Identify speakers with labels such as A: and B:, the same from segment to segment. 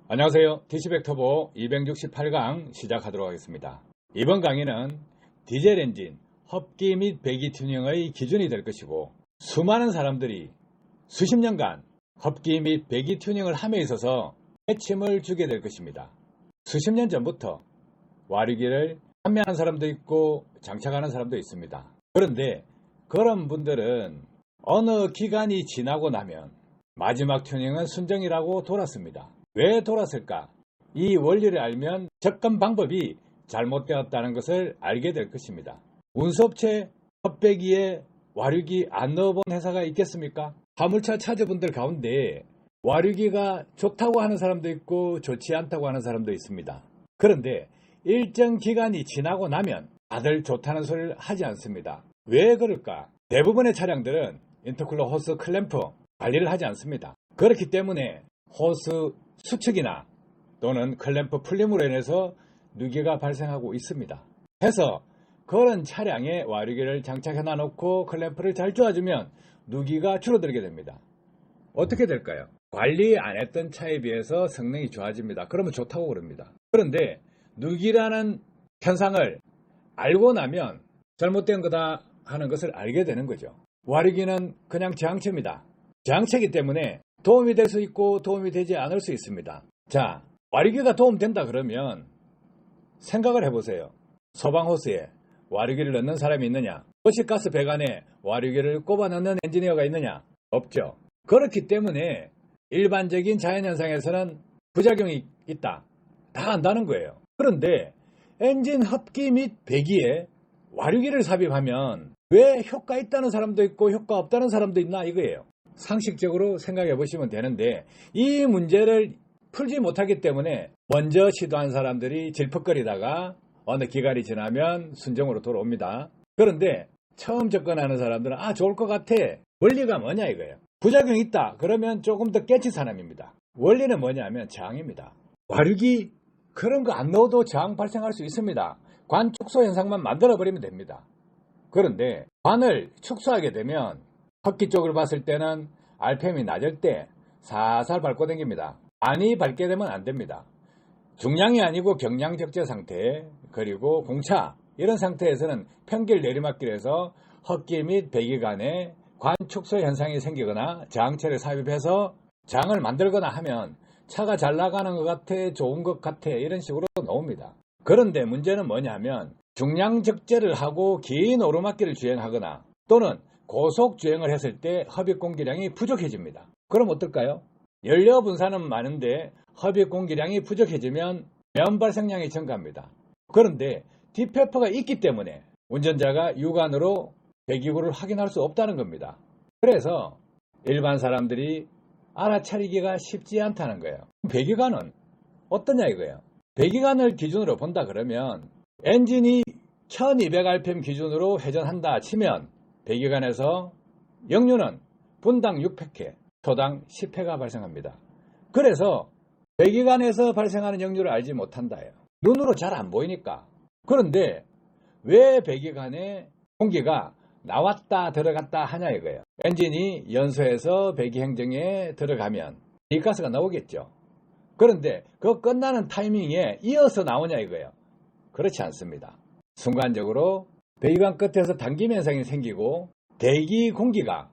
A: 안녕하세요. DC백터보 268강 시작하도록 하겠습니다. 이번 강의는 디젤 엔진 흡기 및 배기 튜닝의 기준이 될 것이고, 수많은 사람들이 수십 년간 흡기 및 배기 튜닝을 함에 있어서 회침을 주게 될 것입니다. 수십 년 전부터 와류기를 판매하는 사람도 있고 장착하는 사람도 있습니다. 그런데 그런 분들은 어느 기간이 지나고 나면 마지막 튜닝은 순정이라고 돌았습니다. 왜 돌았을까? 이 원리를 알면 접근 방법이 잘못되었다는 것을 알게 될 것입니다. 운수업체 흡배기에 와류기 안 넣어본 회사가 있겠습니까? 화물차 차주분들 가운데 와류기가 좋다고 하는 사람도 있고 좋지 않다고 하는 사람도 있습니다. 그런데 일정 기간이 지나고 나면 다들 좋다는 소리를 하지 않습니다. 왜 그럴까? 대부분의 차량들은 인터쿨러 호스 클램프 관리를 하지 않습니다. 그렇기 때문에 호스 수축이나 또는 클램프 풀림으로 인해서 누기가 발생하고 있습니다. 해서 그런 차량에 와류기를 장착해 놔놓고 클램프를 잘 조아주면 누기가 줄어들게 됩니다. 어떻게 될까요? 관리 안 했던 차에 비해서 성능이 좋아집니다. 그러면 좋다고 그럽니다. 그런데 누기라는 현상을 알고 나면 잘못된 거다 하는 것을 알게 되는 거죠. 와류기는 그냥 저항체입니다. 저항체이기 때문에 도움이 될 수 있고 도움이 되지 않을 수 있습니다. 자, 와류기가 도움된다 그러면 생각을 해보세요. 소방호스에 와류기를 넣는 사람이 있느냐? 도시가스 배관에 와류기를 꼽아 넣는 엔지니어가 있느냐? 없죠. 그렇기 때문에 일반적인 자연현상에서는 부작용이 있다. 다 안다는 거예요. 그런데 엔진 흡기 및 배기에 와류기를 삽입하면 왜 효과 있다는 사람도 있고 효과 없다는 사람도 있나 이거예요. 상식적으로 생각해 보시면 되는데, 이 문제를 풀지 못하기 때문에 먼저 시도한 사람들이 질퍽거리다가 어느 기간이 지나면 순정으로 돌아옵니다. 그런데 처음 접근하는 사람들은 좋을 것 같아. 원리가 뭐냐 이거예요. 부작용이 있다 그러면 조금 더 깨친 사람입니다. 원리는 뭐냐면 저항입니다. 와류기 그런 거 안 넣어도 저항 발생할 수 있습니다. 관 축소 현상만 만들어 버리면 됩니다. 그런데 관을 축소하게 되면 흡기 쪽을 봤을 때는 RPM이 낮을 때 살살 밟고 당깁니다. 많이 밟게 되면 안 됩니다. 중량이 아니고 경량 적재 상태, 그리고 공차 이런 상태에서는 평길 내리막길에서 흡기 및 배기 간에 관 축소 현상이 생기거나 저항체를 삽입해서 저항을 만들거나 하면 차가 잘 나가는 것 같아, 좋은 것 같아 이런 식으로 나옵니다. 그런데 문제는 뭐냐면 중량 적재를 하고 긴 오르막길을 주행하거나 또는 고속 주행을 했을 때 흡입 공기량이 부족해집니다. 그럼 어떨까요? 연료 분산은 많은데 흡입 공기량이 부족해지면 면 발생량이 증가합니다. 그런데 디페퍼가 있기 때문에 운전자가 육안으로 배기구를 확인할 수 없다는 겁니다. 그래서 일반 사람들이 알아차리기가 쉽지 않다는 거예요. 배기관은 어떠냐 이거예요. 배기관을 기준으로 본다 그러면 엔진이 1200rpm 기준으로 회전한다 치면 배기관에서 역류는 분당 600회, 초당 10회가 발생합니다. 그래서 배기관에서 발생하는 역류를 알지 못한다예요. 눈으로 잘 안 보이니까. 그런데 왜 배기관에 공기가 나왔다 들어갔다 하냐 이거예요. 엔진이 연소해서 배기 행정에 들어가면 배기가스가 나오겠죠. 그런데 그 끝나는 타이밍에 이어서 나오냐 이거예요. 그렇지 않습니다. 순간적으로 배기관 끝에서 당김 현상이 생기고 대기 공기가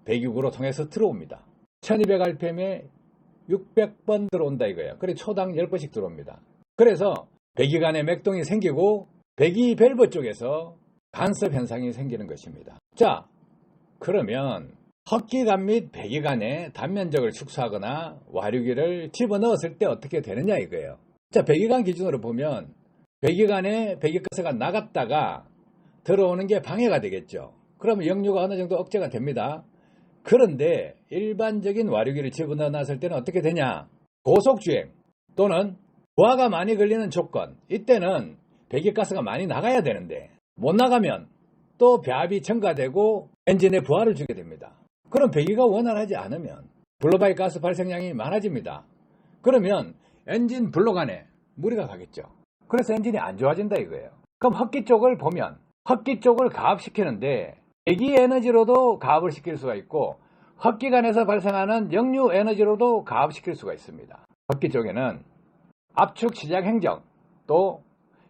A: 배기구로 통해서 들어옵니다. 1200rpm에 600번 들어온다 이거예요. 그래서 초당 10번씩 들어옵니다. 그래서 배기관에 맥동이 생기고 배기 밸브 쪽에서 간섭 현상이 생기는 것입니다. 자, 그러면 흡기관 및 배기관에 단면적을 축소하거나 와류기를 집어넣었을 때 어떻게 되느냐 이거예요. 자, 배기관 기준으로 보면 배기관에 배기가스가 나갔다가 들어오는 게 방해가 되겠죠. 그러면 역류가 어느 정도 억제가 됩니다. 그런데 일반적인 와류기를 집어넣어 놨을 때는 어떻게 되냐? 고속주행 또는 부하가 많이 걸리는 조건, 이때는 배기가스가 많이 나가야 되는데 못 나가면 또 배압이 증가되고 엔진에 부하를 주게 됩니다. 그럼 배기가 원활하지 않으면 블로바이 가스 발생량이 많아집니다. 그러면 엔진 블록 안에 무리가 가겠죠. 그래서 엔진이 안 좋아진다 이거예요. 그럼 흡기 쪽을 보면 흡기 쪽을 가압시키는데 배기 에너지로도 가압을 시킬 수가 있고 흡기관에서 발생하는 역류 에너지로도 가압시킬 수가 있습니다. 흡기 쪽에는 압축 시작 행정 또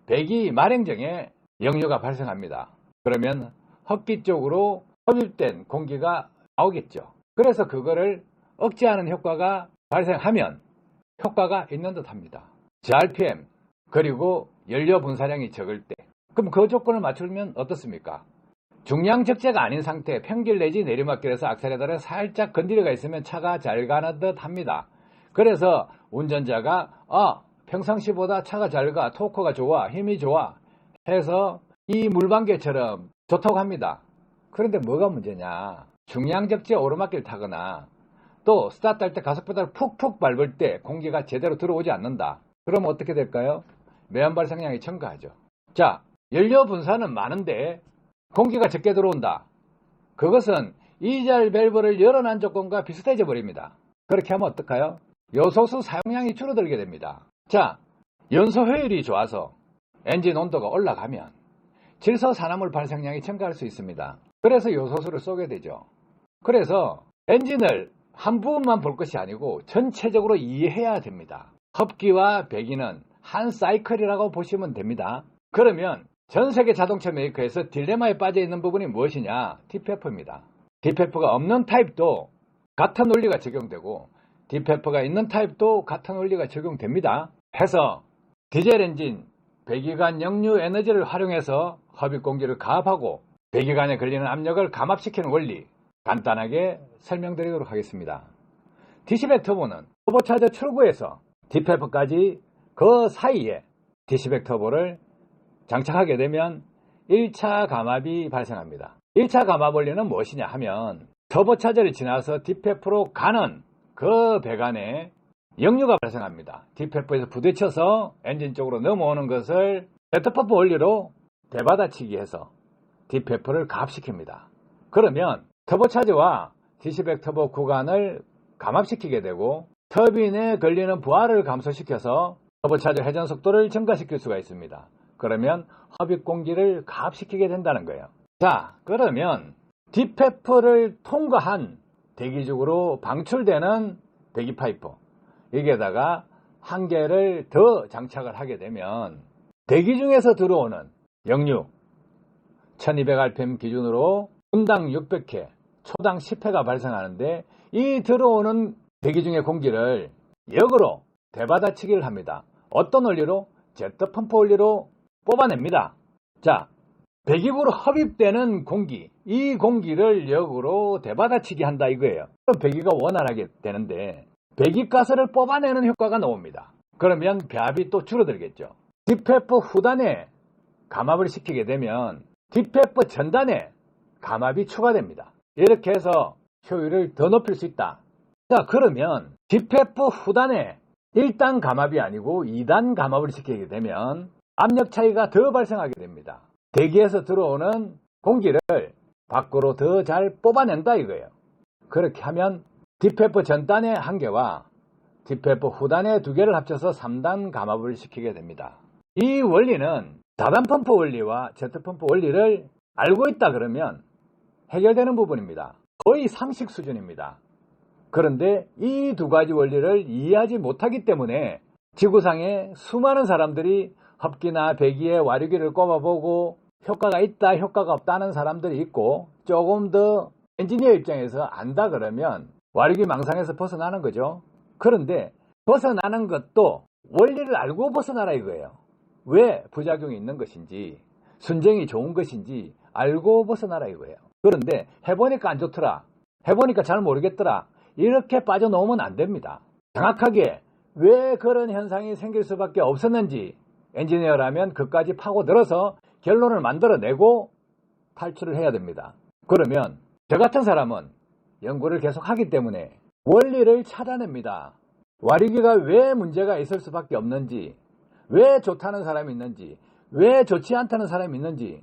A: 배기 말행정에 역류가 발생합니다. 그러면 흡기 쪽으로 흡입된 공기가 나오겠죠. 그래서 그거를 억제하는 효과가 발생하면 효과가 있는 듯 합니다. RPM 그리고 연료 분사량이 적을 때 그럼 그 조건을 맞추면 어떻습니까? 중량 적재가 아닌 상태 평길 내지 내리막길에서 악셀레터를 살짝 건드려가 있으면 차가 잘 가는 듯 합니다. 그래서 운전자가 평상시보다 차가 잘 가, 토크가 좋아, 힘이 좋아 해서 이 물방개처럼 좋다고 합니다. 그런데 뭐가 문제냐? 중량 적재 오르막길 타거나 또 스타트할 때 가속페달을 푹푹 밟을 때 공기가 제대로 들어오지 않는다. 그럼 어떻게 될까요? 매연 발생량이 증가하죠. 자, 연료 분사는 많은데 공기가 적게 들어온다. 그것은 이잘 밸브를 열어놓은 조건과 비슷해져 버립니다. 그렇게 하면 어떨까요? 요소수 사용량이 줄어들게 됩니다. 자, 연소 효율이 좋아서 엔진 온도가 올라가면 질소산화물 발생량이 증가할 수 있습니다. 그래서 요소수를 쏘게 되죠. 그래서 엔진을 한 부분만 볼 것이 아니고 전체적으로 이해해야 됩니다. 흡기와 배기는 한 사이클이라고 보시면 됩니다. 그러면 전 세계 자동차 메이커에서 딜레마에 빠져 있는 부분이 무엇이냐? DPF입니다. DPF가 없는 타입도 같은 원리가 적용되고 DPF가 있는 타입도 같은 원리가 적용됩니다. 해서 디젤 엔진 배기관 역류 에너지를 활용해서 흡입 공기를 가압하고 배기관에 걸리는 압력을 감압시키는 원리 간단하게 설명드리도록 하겠습니다. 디시백 터보는 터보차저 출구에서 DPF까지 그 사이에 디시백 터보를 장착하게 되면 1차 감압이 발생합니다. 1차 감압 원리는 무엇이냐 하면 터보차저를 지나서 DPF로 가는 그 배관에 역류가 발생합니다. DPF에서 부딪혀서 엔진 쪽으로 넘어오는 것을 제트펌프 원리로 대받아치기 해서 DPF를 가압시킵니다. 그러면 터보차저와 디시백 터보 구간을 감압시키게 되고 터빈에 걸리는 부하를 감소시켜서 터보차저 회전 속도를 증가시킬 수가 있습니다. 그러면 흡입 공기를 가압시키게 된다는 거예요. 자, 그러면 DPF를 통과한 대기적으로 방출되는 배기 파이프 여기에다가 한 개를 더 장착을 하게 되면 대기 중에서 들어오는 역류 1200rpm 기준으로 분당 600회, 초당 10회가 발생하는데 이 들어오는 대기 중의 공기를 역으로 대받아치기를 합니다. 어떤 원리로? 제트펌프 원리로 뽑아냅니다. 자, 배기구로 흡입되는 공기, 이 공기를 역으로 대받아치기 한다 이거예요. 그럼 배기가 원활하게 되는데 배기가스를 뽑아내는 효과가 나옵니다. 그러면 배합이 또 줄어들겠죠. DPF 후단에 감압을 시키게 되면 DPF 전단에 감압이 추가됩니다. 이렇게 해서 효율을 더 높일 수 있다. 자, 그러면 DPF 후단에 1단 감압이 아니고 2단 감압을 시키게 되면 압력 차이가 더 발생하게 됩니다. 대기에서 들어오는 공기를 밖으로 더 잘 뽑아낸다 이거예요. 그렇게 하면 DPF 전단의 한 개와 DPF 후단의 두 개를 합쳐서 3단 감압을 시키게 됩니다. 이 원리는 다단 펌프 원리와 제트 펌프 원리를 알고 있다 그러면 해결되는 부분입니다. 거의 상식 수준입니다. 그런데 이 두 가지 원리를 이해하지 못하기 때문에 지구상에 수많은 사람들이 흡기나 배기의 와류기를 꼽아보고 효과가 있다 효과가 없다는 사람들이 있고 조금 더 엔지니어 입장에서 안다 그러면 와류기 망상에서 벗어나는 거죠. 그런데 벗어나는 것도 원리를 알고 벗어나라 이거예요. 왜 부작용이 있는 것인지 순정이 좋은 것인지 알고 벗어나라 이거예요. 그런데 해보니까 안 좋더라, 해보니까 잘 모르겠더라 이렇게 빠져놓으면 안 됩니다. 정확하게 왜 그런 현상이 생길 수밖에 없었는지 엔지니어라면 그까지 파고들어서 결론을 만들어내고 탈출을 해야 됩니다. 그러면 저 같은 사람은 연구를 계속하기 때문에 원리를 찾아냅니다. 와류기가 왜 문제가 있을 수밖에 없는지, 왜 좋다는 사람이 있는지, 왜 좋지 않다는 사람이 있는지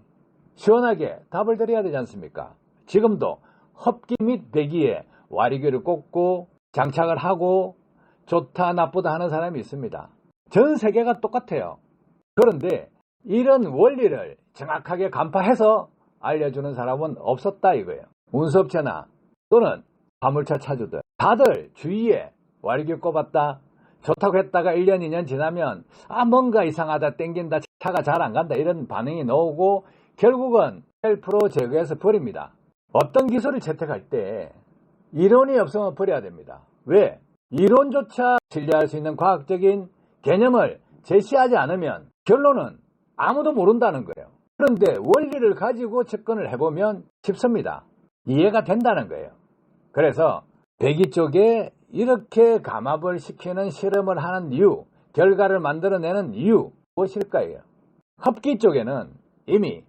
A: 시원하게 답을 드려야 되지 않습니까? 지금도 흡기 및 배기에 와류기를 꽂고 장착을 하고 좋다 나쁘다 하는 사람이 있습니다. 전 세계가 똑같아요. 그런데 이런 원리를 정확하게 간파해서 알려주는 사람은 없었다 이거예요. 운수업체나 또는 화물차 차주들 다들 주위에 와리기 꼽았다. 좋다고 했다가 1년 2년 지나면 뭔가 이상하다, 땡긴다, 차가 잘 안 간다 이런 반응이 나오고 결국은 셀프로 제거해서 버립니다. 어떤 기술을 채택할 때 이론이 없으면 버려야 됩니다. 왜? 이론조차 신뢰할 수 있는 과학적인 개념을 제시하지 않으면 결론은 아무도 모른다는 거예요. 그런데 원리를 가지고 접근을 해보면 쉽습니다. 이해가 된다는 거예요. 그래서 배기 쪽에 이렇게 감압을 시키는 실험을 하는 이유, 결과를 만들어내는 이유 무엇일까요? 흡기 쪽에는 이미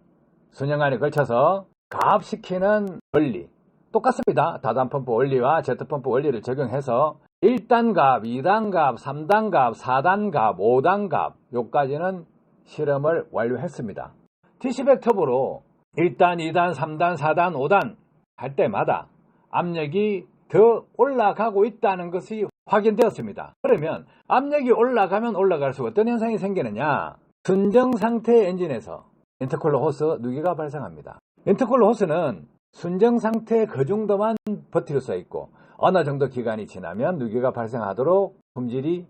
A: 수년간에 걸쳐서 가압시키는 원리 똑같습니다. 다단펌프 원리와 제트펌프 원리를 적용해서 1단 가압, 2단 가압, 3단 가압, 4단 가압, 5단 가압 요까지는 실험을 완료했습니다. 디시백 톱으로 1단, 2단, 3단, 4단, 5단 할 때마다 압력이 더 올라가고 있다는 것이 확인되었습니다. 그러면 압력이 올라가면 올라갈수록 어떤 현상이 생기느냐? 순정 상태의 엔진에서 인터쿨러 호스 누기가 발생합니다. 인터쿨러 호스는 순정 상태 그 정도만 버틸 수 있고 어느 정도 기간이 지나면 누기가 발생하도록 품질이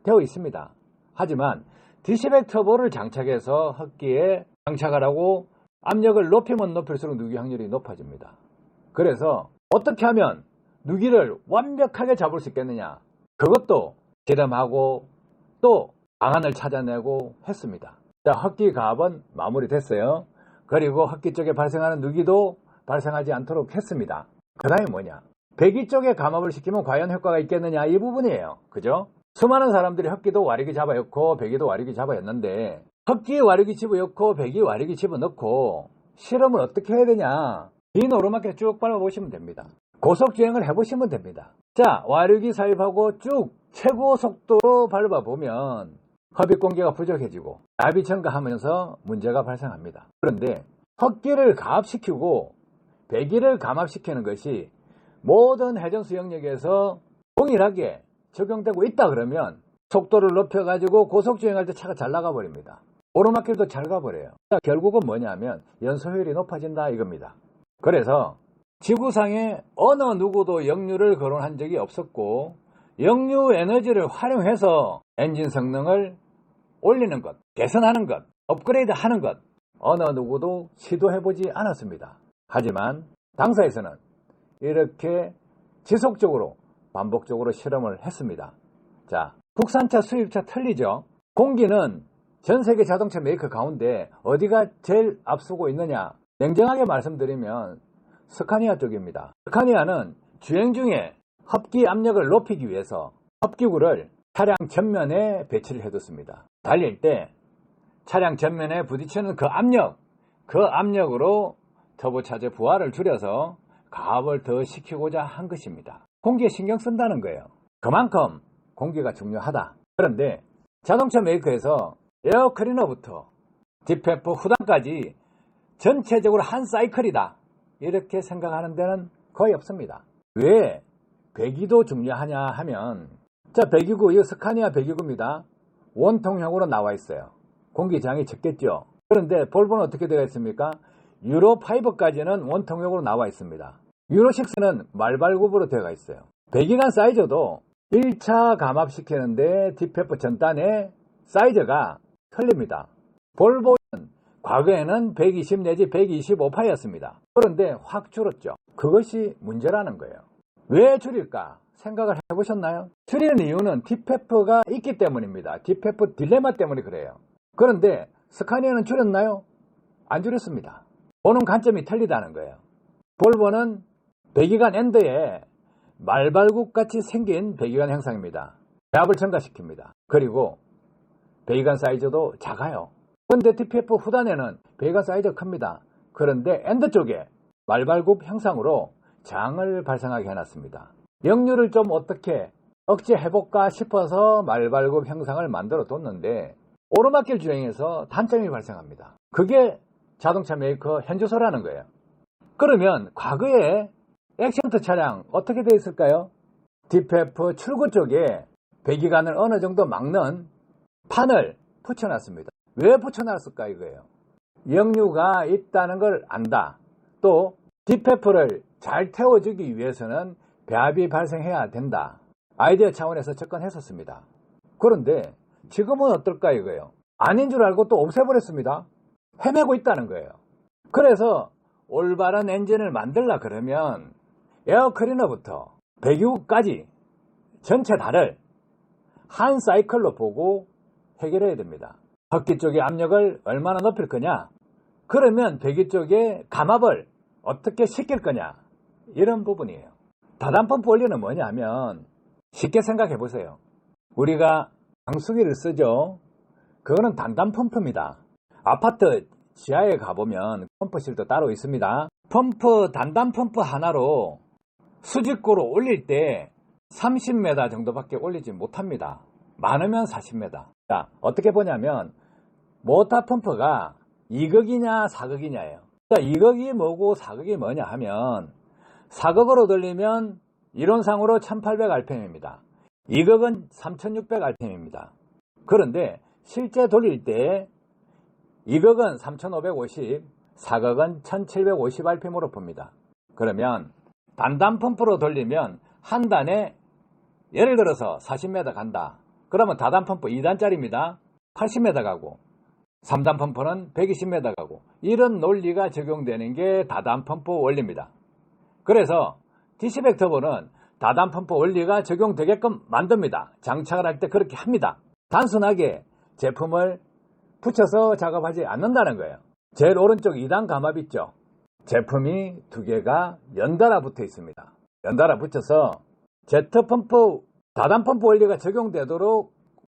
A: 되어 있습니다. 하지만 디시백 터보를 장착해서 흡기에 장착을 하고 압력을 높이면 높일수록 누기 확률이 높아집니다. 그래서 어떻게 하면 누기를 완벽하게 잡을 수 있겠느냐? 그것도 실험하고 또 방안을 찾아내고 했습니다. 자, 흡기 가압은 마무리됐어요. 그리고 흡기 쪽에 발생하는 누기도 발생하지 않도록 했습니다. 그 다음에 뭐냐? 배기 쪽에 감압을 시키면 과연 효과가 있겠느냐? 이 부분이에요. 그죠? 수많은 사람들이 흡기도 와리기 잡아였고 배기도 와리기 잡아였는데 흡기 와리기 집어넣고 배기 와리기 집어넣고 실험을 어떻게 해야 되냐? 이 오르막길 쭉 밟아보시면 됩니다. 고속주행을 해보시면 됩니다. 자, 와류기 삽입하고 쭉 최고 속도로 밟아보면 흡입 공기가 부족해지고 나비 첨가하면서 문제가 발생합니다. 그런데 흡기를 가압시키고 배기를 감압시키는 것이 모든 해전수 영역에서 동일하게 적용되고 있다 그러면 속도를 높여가지고 고속주행할 때 차가 잘 나가버립니다. 오르막길도 잘 가버려요. 자, 결국은 뭐냐면 연소효율이 높아진다 이겁니다. 그래서 지구상에 어느 누구도 역류를 거론한 적이 없었고 역류 에너지를 활용해서 엔진 성능을 올리는 것, 개선하는 것, 업그레이드 하는 것 어느 누구도 시도해보지 않았습니다. 하지만 당사에서는 이렇게 지속적으로 반복적으로 실험을 했습니다. 자, 국산차 수입차 틀리죠? 공기는 전 세계 자동차 메이커 가운데 어디가 제일 앞서고 있느냐? 냉정하게 말씀드리면 스카니아 쪽입니다. 스카니아는 주행 중에 흡기 압력을 높이기 위해서 흡기구를 차량 전면에 배치를 해뒀습니다. 달릴 때 차량 전면에 부딪히는 그 압력으로 터보차저 부하를 줄여서 가압을 더 시키고자 한 것입니다. 공기에 신경 쓴다는 거예요. 그만큼 공기가 중요하다. 그런데 자동차 메이커에서 에어클리너부터 디페프 후단까지 전체적으로 한 사이클이다 이렇게 생각하는 데는 거의 없습니다. 왜 배기도 중요하냐 하면 자, 배기구, 이 스카니아 배기구입니다. 원통형으로 나와 있어요. 공기장이 적겠죠. 그런데 볼보는 어떻게 되어 있습니까? 유로5까지는 원통형으로 나와 있습니다. 유로6는 말발굽으로 되어 있어요. 배기관 사이즈도 1차 감압시키는데 디페프 전단의 사이즈가 틀립니다. 볼보는 과거에는 120 내지 125파였습니다. 그런데 확 줄었죠. 그것이 문제라는 거예요. 왜 줄일까? 생각을 해보셨나요? 줄이는 이유는 디페프가 있기 때문입니다. 디페프 딜레마 때문에 그래요. 그런데 스카니아는 줄였나요? 안 줄였습니다. 보는 관점이 틀리다는 거예요. 볼보는 배기관 엔드에 말발굽같이 생긴 배기관 형상입니다. 배압을 증가시킵니다. 그리고 배기관 사이즈도 작아요. 그런데 디페프 후단에는 배기관 사이즈가 큽니다. 그런데 엔드 쪽에 말발굽 형상으로 장을 발생하게 해놨습니다. 역류를 좀 어떻게 억제해볼까 싶어서 말발굽 형상을 만들어 뒀는데 오르막길 주행에서 단점이 발생합니다. 그게 자동차 메이커 현주소라는 거예요. 그러면 과거에 액션트 차량 어떻게 되어 있을까요? 디페프 출구 쪽에 배기관을 어느 정도 막는 판을 붙여놨습니다. 왜 붙여놨을까 이거예요. 역류가 있다는 걸 안다. 또 디페프를 잘 태워주기 위해서는 배합이 발생해야 된다. 아이디어 차원에서 접근했었습니다. 그런데 지금은 어떨까 이거예요. 아닌 줄 알고 또 없애버렸습니다. 헤매고 있다는 거예요. 그래서 올바른 엔진을 만들라 그러면 에어클리너부터 배기구까지 전체 다를 한 사이클로 보고 해결해야 됩니다. 흡기 쪽의 압력을 얼마나 높일 거냐, 그러면 배기 쪽의 감압을 어떻게 시킬 거냐, 이런 부분이에요. 다단펌프 원리는 뭐냐면 쉽게 생각해 보세요. 우리가 방수기를 쓰죠. 그거는 단단펌프입니다. 아파트 지하에 가보면 펌프실도 따로 있습니다. 단단펌프 하나로 수직구로 올릴 때 30m 정도밖에 올리지 못합니다. 많으면 40m. 자, 어떻게 보냐면 모터 펌프가 2극이냐 4극이냐예요. 자, 2극이 뭐고 4극이 뭐냐 하면 4극으로 돌리면 이론상으로 1800rpm입니다. 2극은 3600rpm입니다. 그런데 실제 돌릴 때 2극은 3550, 4극은 1750rpm으로 봅니다. 그러면 단단 펌프로 돌리면 한 단에 예를 들어서 40m 간다. 그러면 다단 펌프 2단짜리입니다. 80m 가고 3단 펌프는 120m 가고, 이런 논리가 적용되는 게 다단 펌프 원리입니다. 그래서 디시백 터보는 다단 펌프 원리가 적용되게끔 만듭니다. 장착을 할 때 그렇게 합니다. 단순하게 제품을 붙여서 작업하지 않는다는 거예요. 제일 오른쪽 2단 감압 있죠. 제품이 두 개가 연달아 붙어 있습니다. 연달아 붙여서 제트펌프, 다단펌프 원리가 적용되도록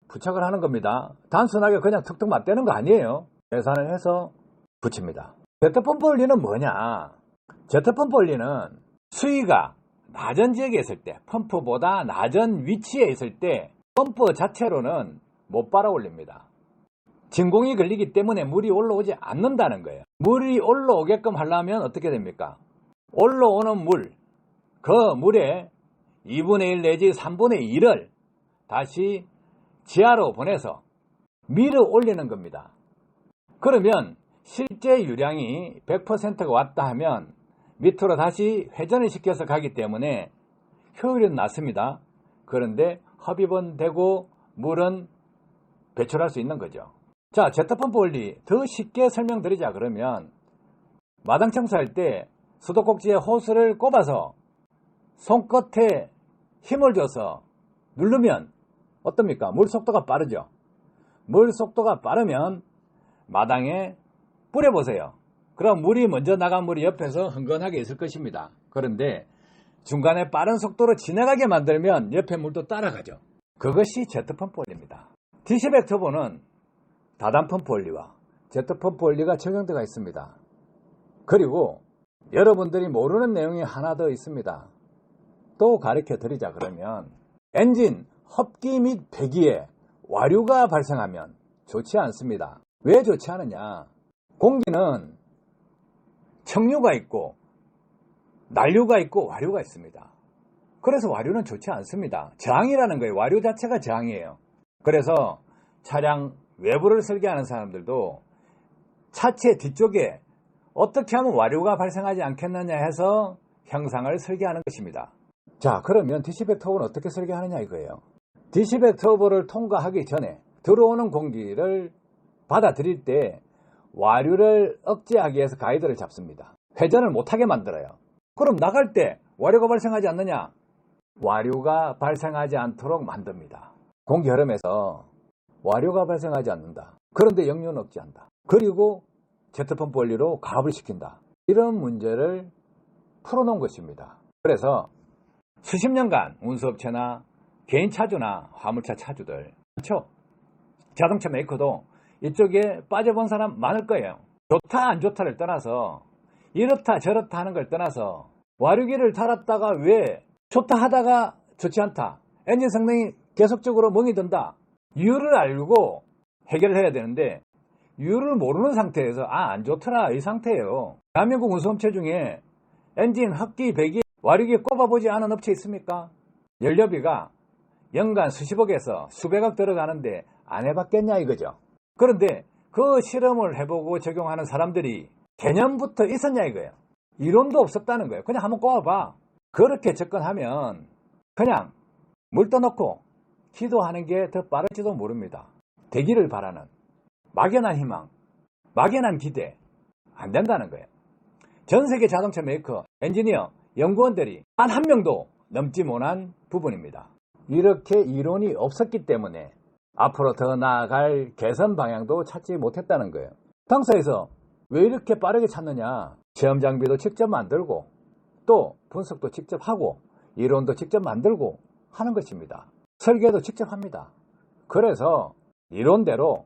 A: 부착을 하는 겁니다. 단순하게 그냥 툭툭 맞대는 거 아니에요. 계산을 해서 붙입니다. 제트펌프 원리는 뭐냐? 제트펌프 원리는 수위가 낮은 지역에 있을 때, 펌프보다 낮은 위치에 있을 때 펌프 자체로는 못 빨아 올립니다. 진공이 걸리기 때문에 물이 올라오지 않는다는 거예요. 물이 올라오게끔 하려면 어떻게 됩니까? 올라오는 물, 그 물의 2분의 1 내지 3분의 1을 다시 지하로 보내서 밀어 올리는 겁니다. 그러면 실제 유량이 100%가 왔다 하면 밑으로 다시 회전을 시켜서 가기 때문에 효율은 낮습니다. 그런데 흡입은 되고 물은 배출할 수 있는 거죠. 자, 제트펌프 원리 더 쉽게 설명드리자 그러면 마당 청소할 때 수도꼭지에 호스를 꼽아서 손끝에 힘을 줘서 누르면 어떻습니까? 물 속도가 빠르죠. 물 속도가 빠르면 마당에 뿌려보세요. 그럼 물이 먼저 나간 물이 옆에서 흥건하게 있을 것입니다. 그런데 중간에 빠른 속도로 지나가게 만들면 옆에 물도 따라가죠. 그것이 제트펌프 원리입니다. 디시백 터보는 다단펌프 원리와 제트펌프 원리가 적용되어 있습니다. 그리고 여러분들이 모르는 내용이 하나 더 있습니다. 또 가르쳐 드리자 그러면 엔진 흡기 및 배기에 와류가 발생하면 좋지 않습니다. 왜 좋지 않느냐? 공기는 청류가 있고 난류가 있고 와류가 있습니다. 그래서 와류는 좋지 않습니다. 저항이라는 거예요. 와류 자체가 저항이에요. 그래서 차량 외부를 설계하는 사람들도 차체 뒤쪽에 어떻게 하면 와류가 발생하지 않겠느냐 해서 형상을 설계하는 것입니다. 자, 그러면 디시백 터보는 어떻게 설계하느냐 이거예요. 디시백 터보를 통과하기 전에 들어오는 공기를 받아들일 때 와류를 억제하기 위해서 가이드를 잡습니다. 회전을 못하게 만들어요. 그럼 나갈 때 와류가 발생하지 않느냐? 와류가 발생하지 않도록 만듭니다. 공기 흐름에서 와류가 발생하지 않는다. 그런데 역류는 억제한다. 그리고 제트펌프 원리로 가압을 시킨다. 이런 문제를 풀어놓은 것입니다. 그래서 수십 년간 운수업체나 개인 차주나 화물차 차주들 많죠. 자동차 메이커도 이쪽에 빠져본 사람 많을 거예요. 좋다 안 좋다를 떠나서 이렇다 저렇다 하는 걸 떠나서 와류기를 달았다가 왜 좋다 하다가 좋지 않다. 엔진 성능이 계속적으로 멍이 든다. 이유를 알고 해결을 해야 되는데 이유를 모르는 상태에서 안 좋더라 이 상태예요. 대한민국 운수업체 중에 엔진 흡기 배기 와류기 꼽아보지 않은 업체 있습니까? 연료비가 연간 수십억에서 수백억 들어가는데 안 해봤겠냐 이거죠. 그런데 그 실험을 해보고 적용하는 사람들이 개념부터 있었냐 이거예요. 이론도 없었다는 거예요. 그냥 한번 꼽아봐. 그렇게 접근하면 그냥 물 떠넣고 기도하는 게 더 빠를지도 모릅니다. 되기를 바라는 막연한 희망, 막연한 기대 안 된다는 거예요. 전 세계 자동차 메이커, 엔지니어, 연구원들이 단 한 명도 넘지 못한 부분입니다. 이렇게 이론이 없었기 때문에 앞으로 더 나아갈 개선 방향도 찾지 못했다는 거예요. 당사에서 왜 이렇게 빠르게 찾느냐? 시험 장비도 직접 만들고 또 분석도 직접 하고 이론도 직접 만들고 하는 것입니다. 설계도 직접 합니다. 그래서 이론대로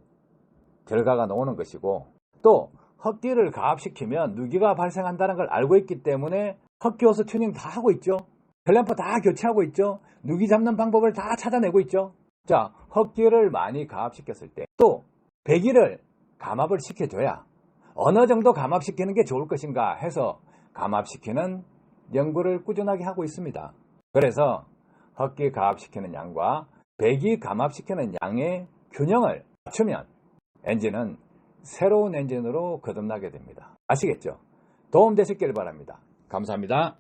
A: 결과가 나오는 것이고 또 흡기를 가압시키면 누기가 발생한다는 걸 알고 있기 때문에 흡기 호스 튜닝 다 하고 있죠. 클램프 다 교체하고 있죠. 누기 잡는 방법을 다 찾아내고 있죠. 자, 흡기를 많이 가압시켰을 때 또 배기를 감압을 시켜줘야 어느 정도 감압시키는 게 좋을 것인가 해서 감압시키는 연구를 꾸준하게 하고 있습니다. 그래서 흡기 가압시키는 양과 배기 감압시키는 양의 균형을 맞추면 엔진은 새로운 엔진으로 거듭나게 됩니다. 아시겠죠? 도움 되셨길 바랍니다. 감사합니다.